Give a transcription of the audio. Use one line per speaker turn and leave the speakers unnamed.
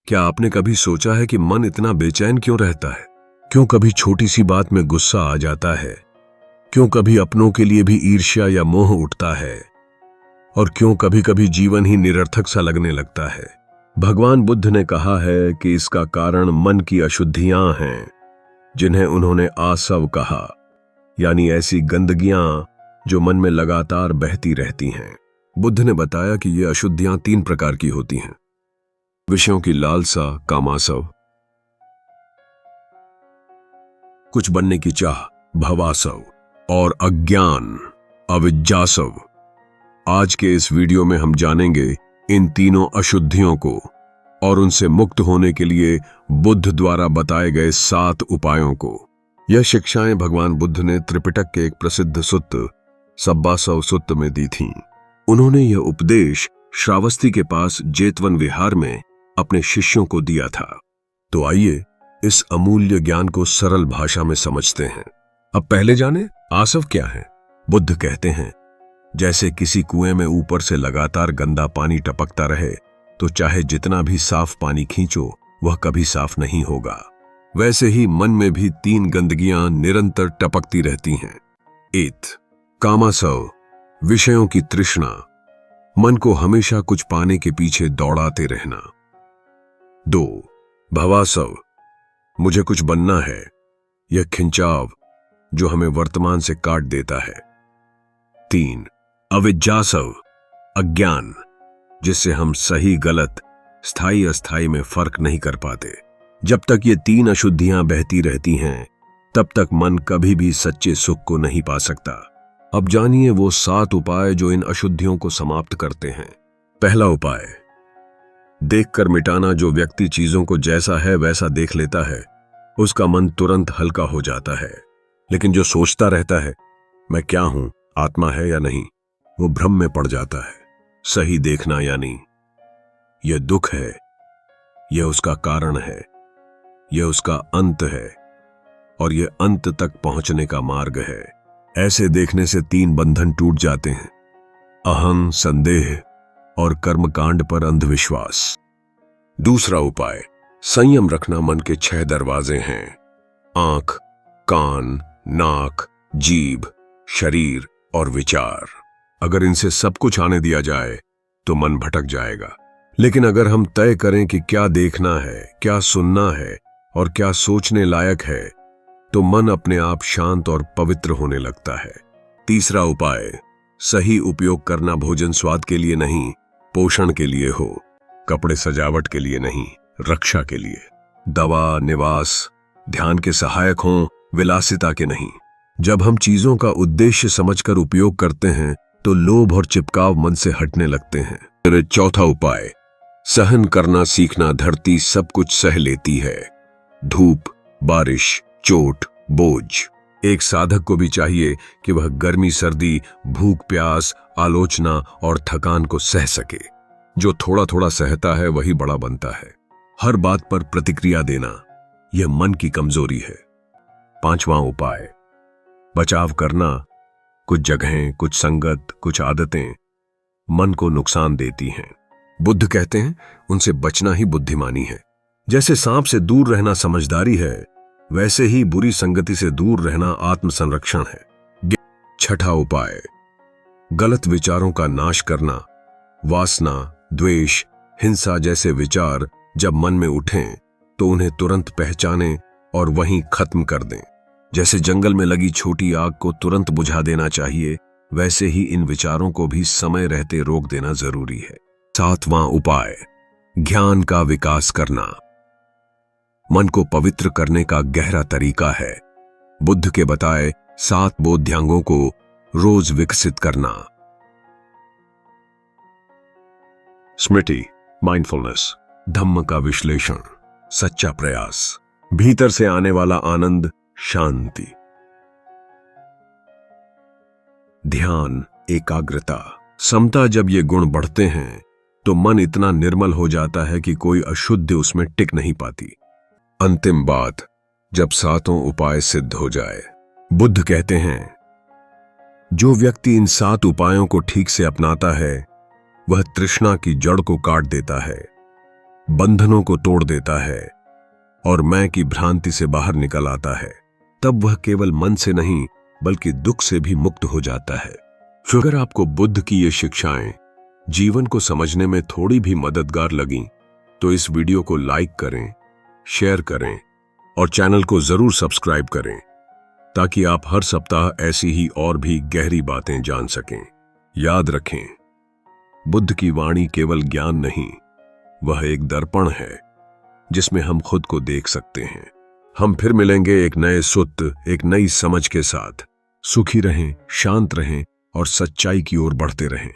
क्या आपने कभी सोचा है कि मन इतना बेचैन क्यों रहता है? क्यों कभी छोटी सी बात में गुस्सा आ जाता है? क्यों कभी अपनों के लिए भी ईर्ष्या या मोह उठता है? और क्यों कभी कभी जीवन ही निरर्थक सा लगने लगता है? भगवान बुद्ध ने कहा है कि इसका कारण मन की अशुद्धियां हैं, जिन्हें उन्होंने आसव कहा, यानी ऐसी गंदगियां जो मन में लगातार बहती रहती हैं। बुद्ध ने बताया कि ये अशुद्धियां 3 प्रकार की होती हैं: विषयों की लालसा, कामासव; कुछ बनने की चाह, भवासव; और अज्ञान, अविज्जासव। आज के इस वीडियो में हम जानेंगे इन तीनों अशुद्धियों को और उनसे मुक्त होने के लिए बुद्ध द्वारा बताए गए 7 उपायों को। यह शिक्षाएं भगवान बुद्ध ने त्रिपिटक के एक प्रसिद्ध सुत्त सब्बासव सुत्त में दी थीं। उन्होंने यह उपदेश श्रावस्ती के पास जेतवन विहार में अपने शिष्यों को दिया था। तो आइए इस अमूल्य ज्ञान को सरल भाषा में समझते हैं। अब पहले जाने आसव क्या है। बुद्ध कहते हैं, जैसे किसी कुएं में ऊपर से लगातार गंदा पानी टपकता रहे तो चाहे जितना भी साफ पानी खींचो वह कभी साफ नहीं होगा, वैसे ही मन में भी 3 गंदगियां निरंतर टपकती रहती हैं। 1. कामासव, विषयों की तृष्णा, मन को हमेशा कुछ पाने के पीछे दौड़ाते रहना। 2. भवासव, मुझे कुछ बनना है, यह खिंचाव जो हमें वर्तमान से काट देता है। 3. अविज्जासव, अज्ञान, जिससे हम सही गलत, स्थायी अस्थायी में फर्क नहीं कर पाते। जब तक ये 3 अशुद्धियां बहती रहती हैं, तब तक मन कभी भी सच्चे सुख को नहीं पा सकता। अब जानिए वो 7 उपाय जो इन अशुद्धियों को समाप्त करते हैं। पहला उपाय, देखकर मिटाना। जो व्यक्ति चीजों को जैसा है वैसा देख लेता है, उसका मन तुरंत हल्का हो जाता है। लेकिन जो सोचता रहता है, मैं क्या हूं, आत्मा है या नहीं, वो भ्रम में पड़ जाता है। सही देखना यानी यह दुख है, यह उसका कारण है, यह उसका अंत है और यह अंत तक पहुंचने का मार्ग है। ऐसे देखने से 3 बंधन टूट जाते हैं: अहं, संदेह और कर्मकांड पर अंधविश्वास। दूसरा उपाय, संयम रखना। मन के 6 दरवाजे हैं: आंख, कान, नाक, जीभ, शरीर और विचार। अगर इनसे सब कुछ आने दिया जाए तो मन भटक जाएगा। लेकिन अगर हम तय करें कि क्या देखना है, क्या सुनना है और क्या सोचने लायक है, तो मन अपने आप शांत और पवित्र होने लगता है। तीसरा उपाय, सही उपयोग करना। भोजन स्वाद के लिए नहीं, पोषण के लिए हो। कपड़े सजावट के लिए नहीं, रक्षा के लिए। दवा, निवास, ध्यान के सहायक हों, विलासिता के नहीं। जब हम चीजों का उद्देश्य समझकर उपयोग करते हैं तो लोभ और चिपकाव मन से हटने लगते हैं। चौथा उपाय, सहन करना सीखना। धरती सब कुछ सह लेती है, धूप, बारिश, चोट, बोझ। एक साधक को भी चाहिए कि वह गर्मी, सर्दी, भूख, प्यास, आलोचना और थकान को सह सके। जो थोड़ा थोड़ा सहता है वही बड़ा बनता है। हर बात पर प्रतिक्रिया देना, यह मन की कमजोरी है। 5वां उपाय, बचाव करना। कुछ जगहें, कुछ संगत, कुछ आदतें मन को नुकसान देती हैं। बुद्ध कहते हैं, उनसे बचना ही बुद्धिमानी है। जैसे सांप से दूर रहना समझदारी है, वैसे ही बुरी संगति से दूर रहना आत्मसंरक्षण है। 6ठा उपाय, गलत विचारों का नाश करना। वासना, द्वेष, हिंसा जैसे विचार जब मन में उठें तो उन्हें तुरंत पहचानें और वहीं खत्म कर दें। जैसे जंगल में लगी छोटी आग को तुरंत बुझा देना चाहिए, वैसे ही इन विचारों को भी समय रहते रोक देना जरूरी है। 7वां उपाय, ज्ञान का विकास करना। मन को पवित्र करने का गहरा तरीका है बुद्ध के बताए 7 बोध्यांगों को रोज विकसित करना। स्मृति, माइंडफुलनेस, धम्म का विश्लेषण, सच्चा प्रयास, भीतर से आने वाला आनंद, शांति, ध्यान, एकाग्रता, समता। जब ये गुण बढ़ते हैं तो मन इतना निर्मल हो जाता है कि कोई अशुद्धि उसमें टिक नहीं पाती। अंतिम बात, जब 7 उपाय सिद्ध हो जाए, बुद्ध कहते हैं, जो व्यक्ति इन 7 उपायों को ठीक से अपनाता है वह तृष्णा की जड़ को काट देता है, बंधनों को तोड़ देता है और मैं की भ्रांति से बाहर निकल आता है, तब वह केवल मन से नहीं बल्कि दुख से भी मुक्त हो जाता है। अगर आपको बुद्ध की ये शिक्षाएं जीवन को समझने में थोड़ी भी मददगार लगीं, तो इस वीडियो को लाइक करें, शेयर करें और चैनल को जरूर सब्सक्राइब करें, ताकि आप हर सप्ताह ऐसी ही और भी गहरी बातें जान सकें। याद रखें, बुद्ध की वाणी केवल ज्ञान नहीं, वह एक दर्पण है जिसमें हम खुद को देख सकते हैं। हम फिर मिलेंगे एक नए सूत्र, एक नई समझ के साथ। सुखी रहें, शांत रहें और सच्चाई की ओर बढ़ते रहें।